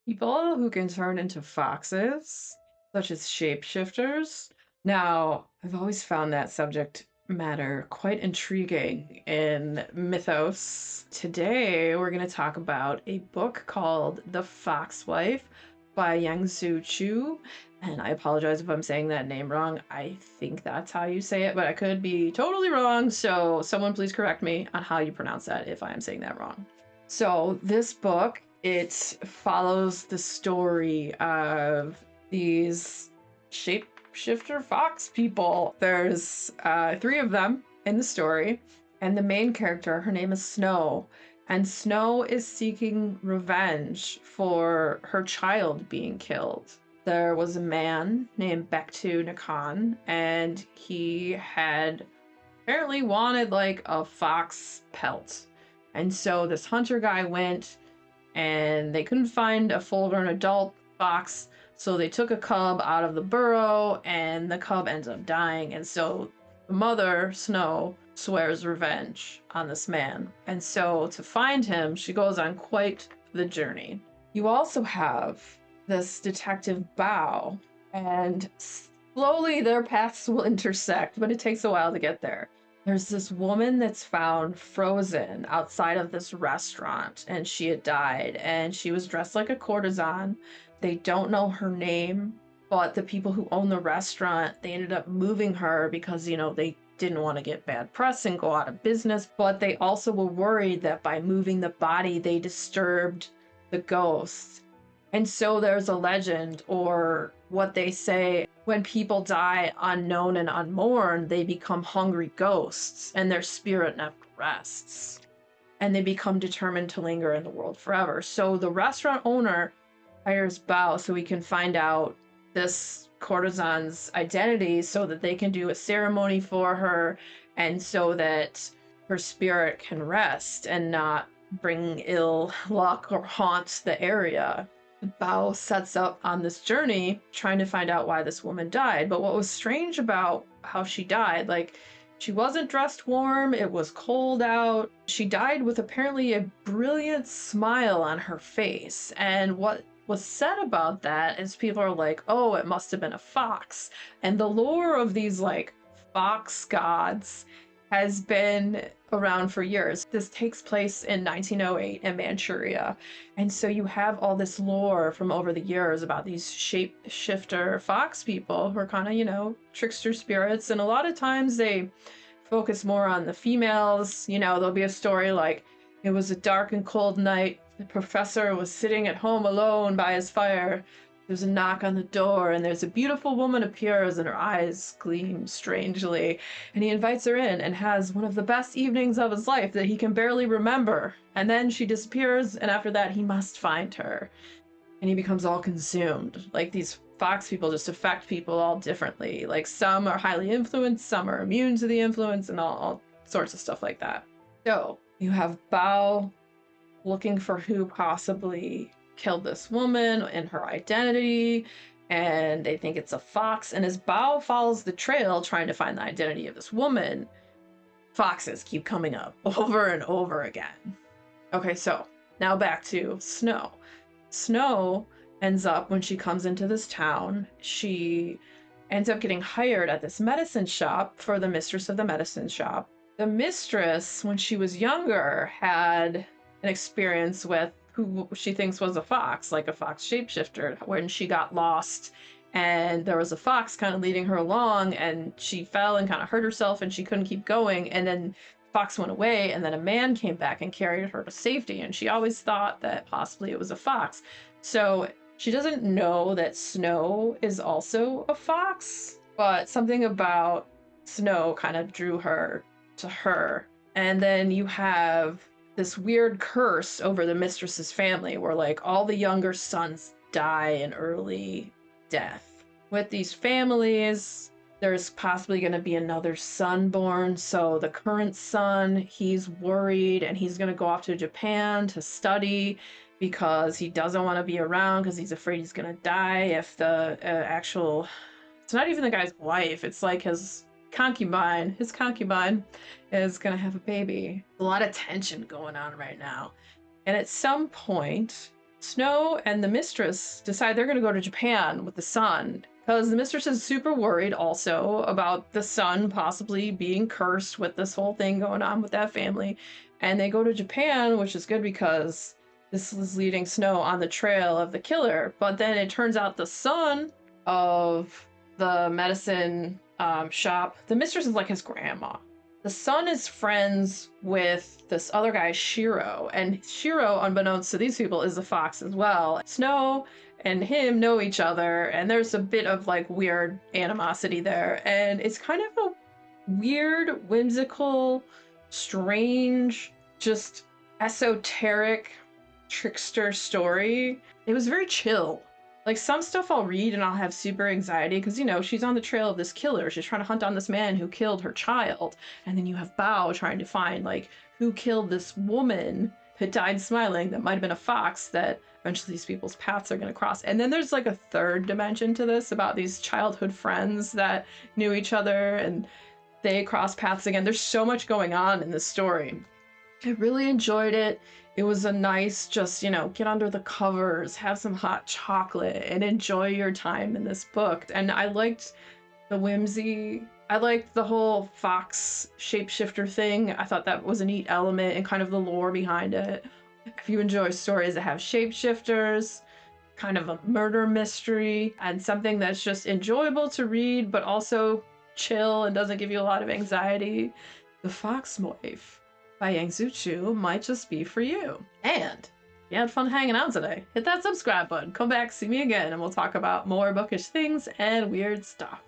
People who can turn into foxes, such as shapeshifters. Now, I've always found that subject matter quite intriguing in mythos. Today, we're going to talk about a book called The Fox Wife by Yangsze Choo. And I apologize if I'm saying that name wrong. I think that's how you say it, but I could be totally wrong. So, someone please correct me on how you pronounce that if I am saying that wrong. So this book, it follows the story of these shapeshifter fox people. There's three of them in the story, and the main character, her name is Snow, and Snow is seeking revenge for her child being killed. There was a man named Bektu Nakan, and he had apparently wanted like a fox pelt. And so this hunter guy went and they couldn't find a full grown adult fox. So they took a cub out of the burrow and the cub ends up dying. And so the mother, Snow, swears revenge on this man. And so to find him, she goes on quite the journey. You also have this detective Bao, and slowly their paths will intersect, but it takes a while to get there. There's this woman that's found frozen outside of this restaurant, and she had died, and she was dressed like a courtesan. They don't know her name, but the people who own the restaurant, they ended up moving her because, they didn't want to get bad press and go out of business, but they also were worried that by moving the body, they disturbed the ghosts. And so there's a legend, or what they say, when people die unknown and unmourned, they become hungry ghosts and their spirit never rests. And they become determined to linger in the world forever. So the restaurant owner hires Bao so he can find out this courtesan's identity so that they can do a ceremony for her and so that her spirit can rest and not bring ill luck or haunt the area. Bao sets up on this journey trying to find out why this woman died. But what was strange about how she died, like, she wasn't dressed warm, it was cold out. She died with apparently a brilliant smile on her face. And what was said about that is people are like, oh, it must have been a fox. And the lore of these, like, fox gods has been around for years. This takes place in 1908 in Manchuria. And so you have all this lore from over the years about these shapeshifter fox people who are kind of, trickster spirits. And a lot of times they focus more on the females. There'll be a story like, it was a dark and cold night. The professor was sitting at home alone by his fire. There's a knock on the door, and there's a beautiful woman appears, and her eyes gleam strangely. And he invites her in and has one of the best evenings of his life that he can barely remember. And then she disappears, and after that, he must find her. And he becomes all consumed. Like, these fox people just affect people all differently. Like, some are highly influenced, some are immune to the influence, and all sorts of stuff like that. So, you have Bao looking for who possibly killed this woman and her identity, and they think it's a fox. And as Bao follows the trail trying to find the identity of this woman, foxes keep coming up over and over again. Okay, so now back to Snow. Snow ends up, when she comes into this town, she ends up getting hired at this medicine shop for the mistress of the medicine shop. The mistress, when she was younger, had an experience with who she thinks was a fox, like a fox shapeshifter, when she got lost and there was a fox kind of leading her along, and she fell and kind of hurt herself and she couldn't keep going, and then fox went away, and then a man came back and carried her to safety, and she always thought that possibly it was a fox. So she doesn't know that Snow is also a fox, but something about Snow kind of drew her to her. And then you have this weird curse over the mistress's family where, like, all the younger sons die an early death. With these families, there's possibly going to be another son born. So the current son, he's worried and he's going to go off to Japan to study because he doesn't want to be around because he's afraid he's going to die if the it's not even the guy's wife, it's like his concubine is gonna have a baby. A lot of tension going on right now. And at some point, Snow and the mistress decide they're going to go to Japan with the son because the mistress is super worried also about the son possibly being cursed with this whole thing going on with that family. And they go to Japan, which is good because this is leading Snow on the trail of the killer. But then it turns out the son of the medicine shop, the mistress is like his grandma. The son is friends with this other guy, Shiro, and Shiro, unbeknownst to these people, is a fox as well. Snow and him know each other, and there's a bit of like weird animosity there, and it's kind of a weird, whimsical, strange, just esoteric trickster story. It was very chill. Like, some stuff I'll read and I'll have super anxiety because, you know, she's on the trail of this killer. She's trying to hunt down this man who killed her child. And then you have Bao trying to find, like, who killed this woman that died smiling that might have been a fox that eventually these people's paths are going to cross. And then there's, like, a third dimension to this about these childhood friends that knew each other and they cross paths again. There's so much going on in this story. I really enjoyed it. It was a nice, just, you know, get under the covers, have some hot chocolate, and enjoy your time in this book. And I liked the whimsy. I liked the whole fox shapeshifter thing. I thought that was a neat element and kind of the lore behind it. If you enjoy stories that have shapeshifters, kind of a murder mystery, and something that's just enjoyable to read, but also chill and doesn't give you a lot of anxiety, The Fox Wife by Yangsze Choo might just be for you. And if you had fun hanging out today, hit that subscribe button, come back, see me again, and we'll talk about more bookish things and weird stuff.